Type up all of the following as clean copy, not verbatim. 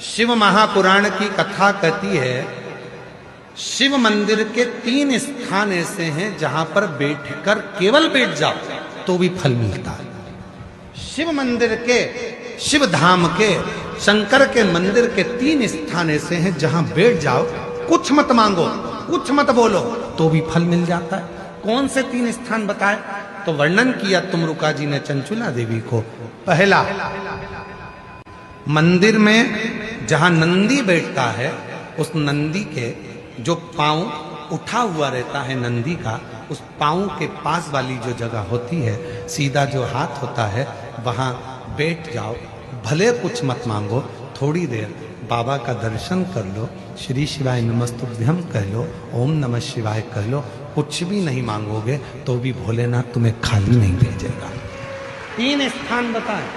शिव महापुराण की कथा कहती है, शिव मंदिर के 3 स्थान ऐसे हैं जहां पर बैठकर केवल बैठ जाओ तो भी फल मिलता है। शिव मंदिर के, शिव धाम के, शंकर के मंदिर के 3 स्थान ऐसे हैं जहां बैठ जाओ, कुछ मत मांगो, कुछ मत बोलो तो भी फल मिल जाता है। कौन से 3 स्थान बताए? तो वर्णन किया तुमरुका जी ने चंचुला देवी को। पहला, मंदिर में जहां नंदी बैठता है, उस नंदी के जो पांव उठा हुआ रहता है नंदी का, उस पांव के पास वाली जो जगह होती है, सीधा जो हाथ होता है, वहां बैठ जाओ। भले कुछ मत मांगो, थोड़ी देर बाबा का दर्शन कर लो, श्री शिवाय नमस्तुभ्यं कह लो, ओम नमः शिवाय कह लो, कुछ भी नहीं मांगोगे तो भी भोलेनाथ तुम्हें खाली नहीं भेजेगा। 3 स्थान बताए,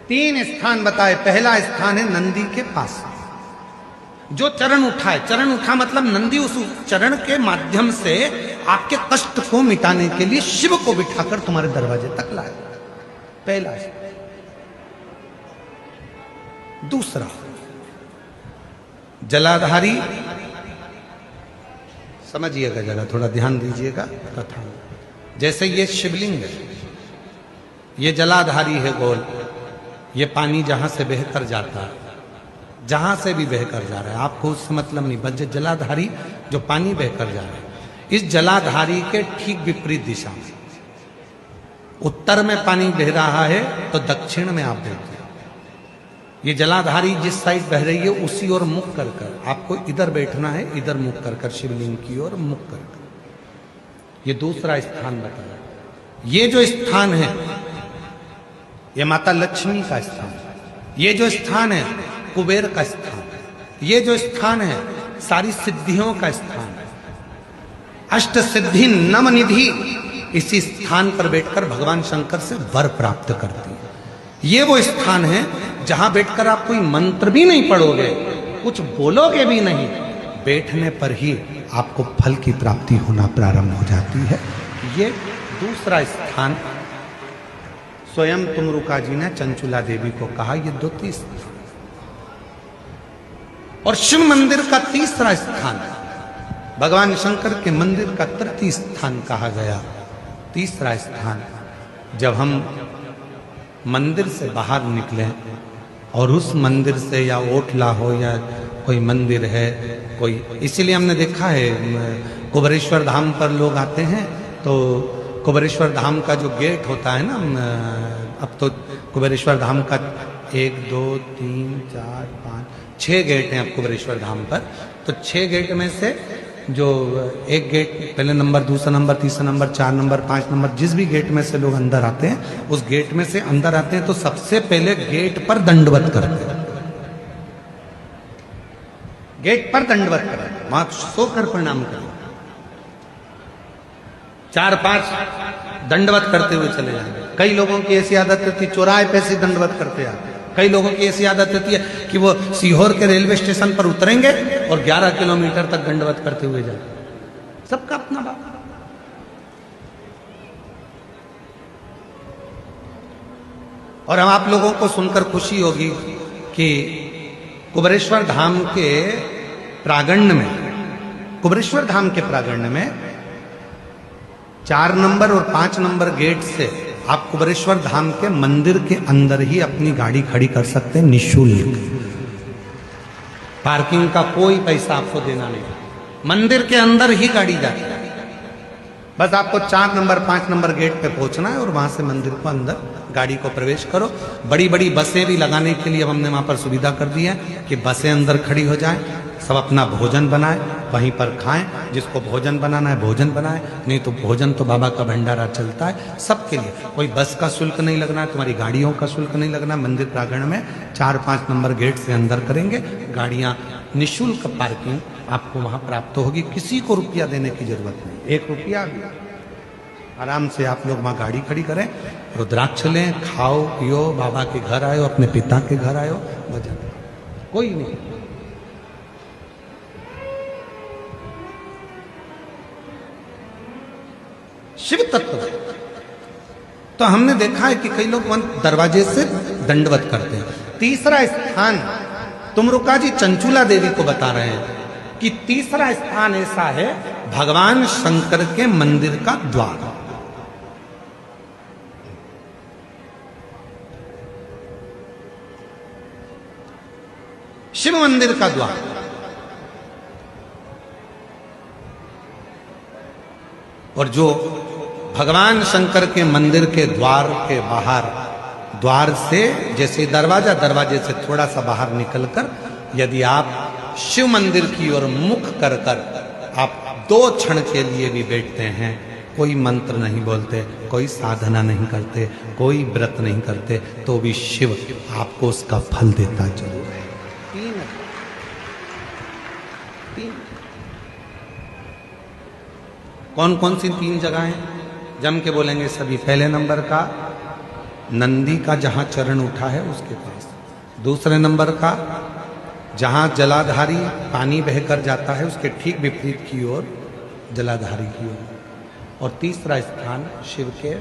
3 स्थान बताए। पहला स्थान है नंदी के पास, जो चरण उठाए। चरण उठा मतलब नंदी उस चरण के माध्यम से आपके कष्ट को मिटाने के लिए शिव को बिठाकर तुम्हारे दरवाजे तक लाए। पहला। दूसरा, जलाधारी, समझिएगा जरा, थोड़ा ध्यान दीजिएगा कथा। जैसे ये शिवलिंग है, ये जलाधारी है गोल, ये पानी जहां से बहकर जाता है, जहां से भी बहकर जा रहा है, आपको उससे मतलब नहीं, बस जलाधारी जो पानी बहकर जा रहा है, इस जलाधारी के ठीक विपरीत दिशा में, उत्तर में पानी बह रहा है तो दक्षिण में आप देखते हैं। ये जलाधारी जिस साइड बह रही है उसी ओर मुख कर कर आपको इधर बैठना है, इधर मुख कर कर शिवलिंग की ओर मुख कर कर। ये दूसरा स्थान बताया। ये जो स्थान है, ये माता लक्ष्मी का स्थान है। ये जो स्थान है कुबेर का स्थान है। ये जो स्थान है सारी सिद्धियों का स्थान है। अष्ट सिद्धि नम निधि इसी स्थान पर बैठकर भगवान शंकर से वर प्राप्त करती है। ये वो स्थान है जहां बैठकर आप कोई मंत्र भी नहीं पढ़ोगे, कुछ बोलोगे भी नहीं, बैठने पर ही आपको फल की प्राप्ति होना प्रारंभ हो जाती है। ये दूसरा स्थान स्वयं तुमरुका जी ने चंचुला देवी को कहा। ये 2 स्थान। और शिव मंदिर का तीसरा स्थान, भगवान शंकर के मंदिर का तृतीय स्थान कहा गया। तीसरा स्थान, जब हम मंदिर से बाहर निकले और उस मंदिर से, या ओटला हो या कोई मंदिर है कोई, इसीलिए हमने देखा है कुबेरेश्वर धाम पर लोग आते हैं तो कुबेरेश्वर धाम का जो गेट होता है ना, अब तो कुबेरेश्वर धाम का 1 2 3 4 5 6 गेट हैं अब कुबेरेश्वर धाम पर। तो 6 गेट में से जो एक गेट, पहले नंबर, दूसरा नंबर, तीसरा नंबर, 4 नंबर, 5 नंबर, जिस भी गेट में से लोग अंदर आते हैं, उस गेट में से अंदर आते हैं तो सबसे पहले गेट पर दंडवत करते हैं। गेट पर दंडवत करें, वहां सोकर प्रणाम करें, 4-5 दंडवत करते हुए चले जाएंगे। कई लोगों की ऐसी आदत होती है चौराहे पे से दंडवत करते आते। कई लोगों की ऐसी आदत होती है कि वो सीहोर के रेलवे स्टेशन पर उतरेंगे और 11 किलोमीटर तक दंडवत करते हुए जाए। सबका अपना बात। और हम आप लोगों को सुनकर खुशी होगी कि कुबेरेश्वर धाम के प्रांगण में, कुबेरेश्वर धाम के प्रांगण में 4 नंबर और 5 नंबर गेट से आप कुबेरेश्वर धाम के मंदिर के अंदर ही अपनी गाड़ी खड़ी कर सकते हैं निःशुल्क। पार्किंग का कोई पैसा आपको देना नहीं, मंदिर के अंदर ही गाड़ी जाती है। बस आपको 4 नंबर 5 नंबर गेट पे पहुंचना है और वहां से मंदिर को अंदर गाड़ी को प्रवेश करो। बड़ी बड़ी बसें भी लगाने के लिए हमने वहां पर सुविधा कर दी है कि बसें अंदर खड़ी हो जाएं, सब अपना भोजन बनाए, वहीं पर खाएं। जिसको भोजन बनाना है भोजन बनाए, नहीं तो भोजन तो बाबा का भंडारा चलता है सबके लिए। कोई बस का शुल्क नहीं लगना है, तुम्हारी गाड़ियों का शुल्क नहीं लगना। मंदिर प्रांगण में 4-5 नंबर गेट से अंदर करेंगे, गाड़ियां निःशुल्क पार्किंग आपको वहां प्राप्त होगी। किसी को रुपया देने की जरूरत नहीं, 1 रुपया भी। आराम से आप लोग वहां गाड़ी खड़ी करें, रुद्राक्ष लें, खाओ पियो, बाबा के घर आयो, अपने पिता के घर आयो, भजन, कोई नहीं। शिव तत्व तो हमने देखा है कि कई लोग दरवाजे से दंडवत करते हैं। तीसरा स्थान तुमरुका जी चंचूला देवी को बता रहे हैं कि तीसरा स्थान ऐसा है भगवान शंकर के मंदिर का द्वार। शिव मंदिर का द्वार। और जो भगवान शंकर के मंदिर के द्वार के बाहर, द्वार से जैसे दरवाजे से थोड़ा सा बाहर निकलकर यदि आप शिव मंदिर की ओर मुख कर कर आप 2 क्षण के लिए भी बैठते हैं, कोई मंत्र नहीं बोलते, कोई साधना नहीं करते, कोई व्रत नहीं करते, तो भी शिव आपको उसका फल देता जरूर है। 3 कौन कौन सी 3 जगह हैं जम के बोलेंगे सभी। पहले नंबर का नंदी का जहां चरण उठा है उसके पास, दूसरे नंबर का जहां जलाधारी पानी बहकर जाता है उसके ठीक विपरीत की ओर जलाधारी की ओर, और तीसरा स्थान शिव के